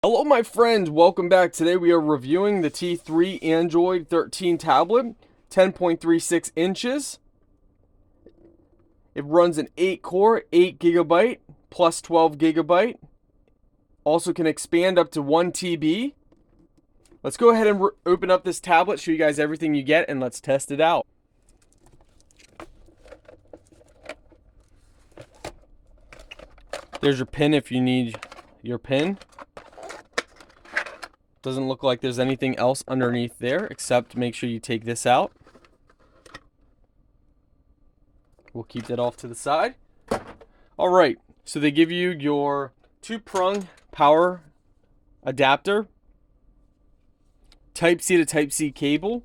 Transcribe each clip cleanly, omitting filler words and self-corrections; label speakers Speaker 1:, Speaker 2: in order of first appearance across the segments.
Speaker 1: Hello my friends, welcome back. Today we are reviewing the T3 Android 13 tablet, 10.36 inches. It runs an 8-core, 8GB, plus 12GB. Also can expand up to 1 TB. Let's go ahead and open up this tablet, show you guys everything you get, and let's test it out. There's your pin if you need your pin. Doesn't look like there's anything else underneath there, except make sure you take this out. We'll keep that off to the side. All right, so they give you your 2-prong power adapter, Type-C to Type-C cable,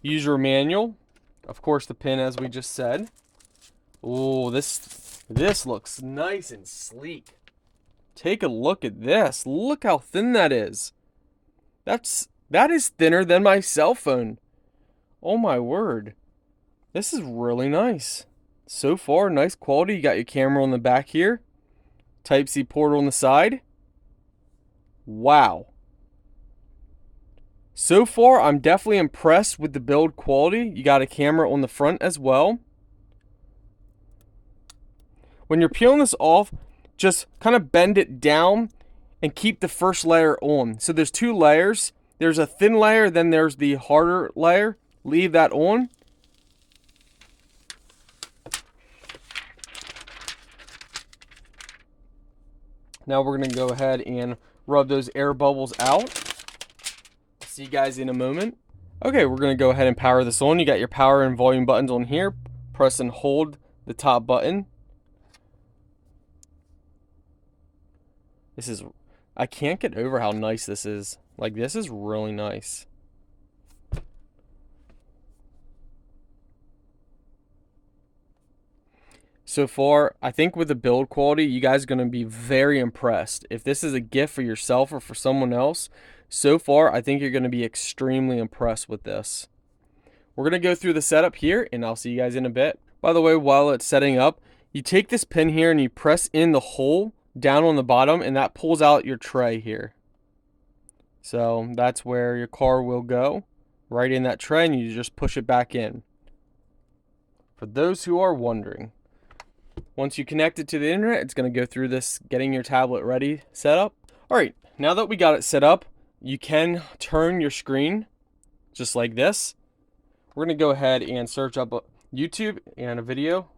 Speaker 1: user manual, of course the pin as we just said. Oh, this looks nice and sleek. Take a look at this. Look how thin that is. That is thinner than my cell phone. Oh my word. This is really nice. So far, nice quality. You got your camera on the back here. Type-C port on the side. Wow. So far, I'm definitely impressed with the build quality. You got a camera on the front as well. When you're peeling this off, just kind of bend it down and keep the first layer on. So there's 2 layers. There's a thin layer, then there's the harder layer. Leave that on. Now we're going to go ahead and rub those air bubbles out. See you guys in a moment. Okay, we're going to go ahead and power this on. You got your power and volume buttons on here. Press and hold the top button. I can't get over how nice this is. Like, this is really nice. So far, I think with the build quality, you guys are going to be very impressed. If this is a gift for yourself or for someone else, so far, I think you're going to be extremely impressed with this. We're going to go through the setup here, and I'll see you guys in a bit. By the way, while it's setting up, you take this pin here and you press in the hole down on the bottom, and that pulls out your tray here. So that's where your car will go, right in that tray, and you just push it back in. For those who are wondering, once you connect it to the internet, it's going to go through this getting your tablet ready setup. All right, now that we got it set up, you can turn your screen just like this. We're going to go ahead and search up YouTube and a video.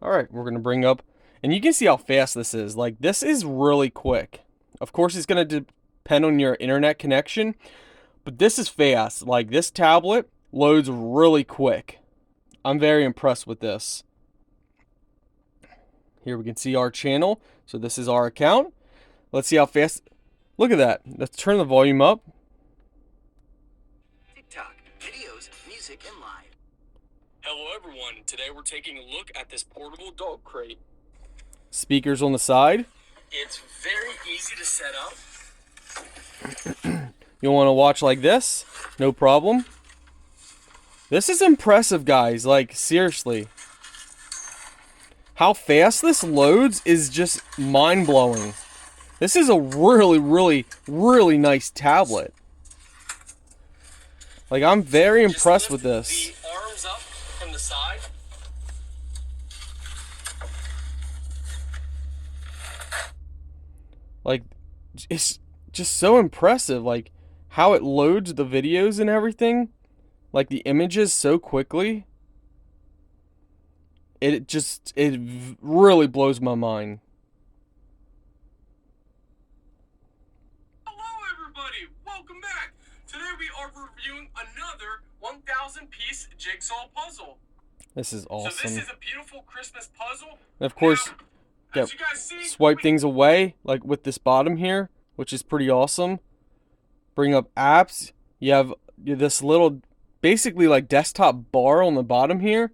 Speaker 1: All right, we're going to bring up, and you can see how fast this is. Like, this is really quick. Of course, it's going to depend on your internet connection, but this is fast. Like, this tablet loads really quick. I'm very impressed with this. Here we can see our channel. So this is our account. Let's see how fast. Look at that. Let's turn the volume up.
Speaker 2: TikTok, videos, music, and live.
Speaker 1: Hello everyone, today we're taking a look at this portable dog crate. Speakers on the side.
Speaker 2: It's very easy to set up.
Speaker 1: You want to watch like this? No problem. This is impressive, guys, like seriously. How fast this loads is just mind-blowing. This is a really nice tablet. Like, I'm very impressed with this.
Speaker 2: The arms up from the side.
Speaker 1: Like, it's just so impressive, like how it loads the videos and everything, like the images so quickly. It really blows my mind.
Speaker 2: Hello everybody, welcome back. Today we are reviewing another 1,000-piece jigsaw puzzle.
Speaker 1: This is awesome.
Speaker 2: So this is a beautiful Christmas puzzle.
Speaker 1: And of course,
Speaker 2: now, as you guys see,
Speaker 1: swipe things away, like with this bottom here, which is pretty awesome. Bring up apps. You have this little, basically like desktop bar on the bottom here.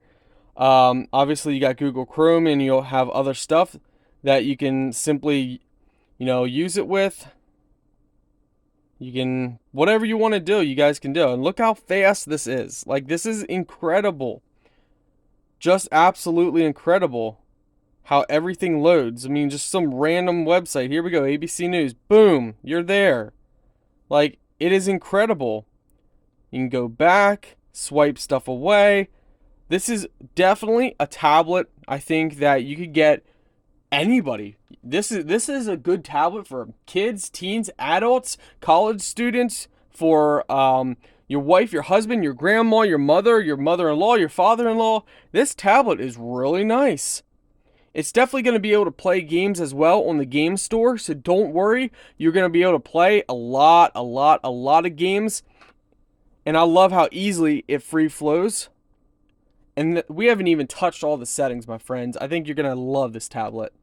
Speaker 1: Obviously you got Google Chrome, and you'll have other stuff that you can simply, use it with. You can, whatever you want to do, you guys can do. And look how fast this is. Like, this is incredible. Just absolutely incredible how everything loads. I mean, just some random website. Here we go, ABC News. Boom, you're there. Like, it is incredible. You can go back, swipe stuff away. This is definitely a tablet I think that you could get anybody. This is a good tablet for kids, teens, adults, college students, for your wife, your husband, your grandma, your mother-in-law, your father-in-law. This tablet is really nice. It's definitely going to be able to play games as well on the game store, so don't worry. You're going to be able to play a lot of games. And I love how easily it free flows. And we haven't even touched all the settings, my friends. I think you're going to love this tablet.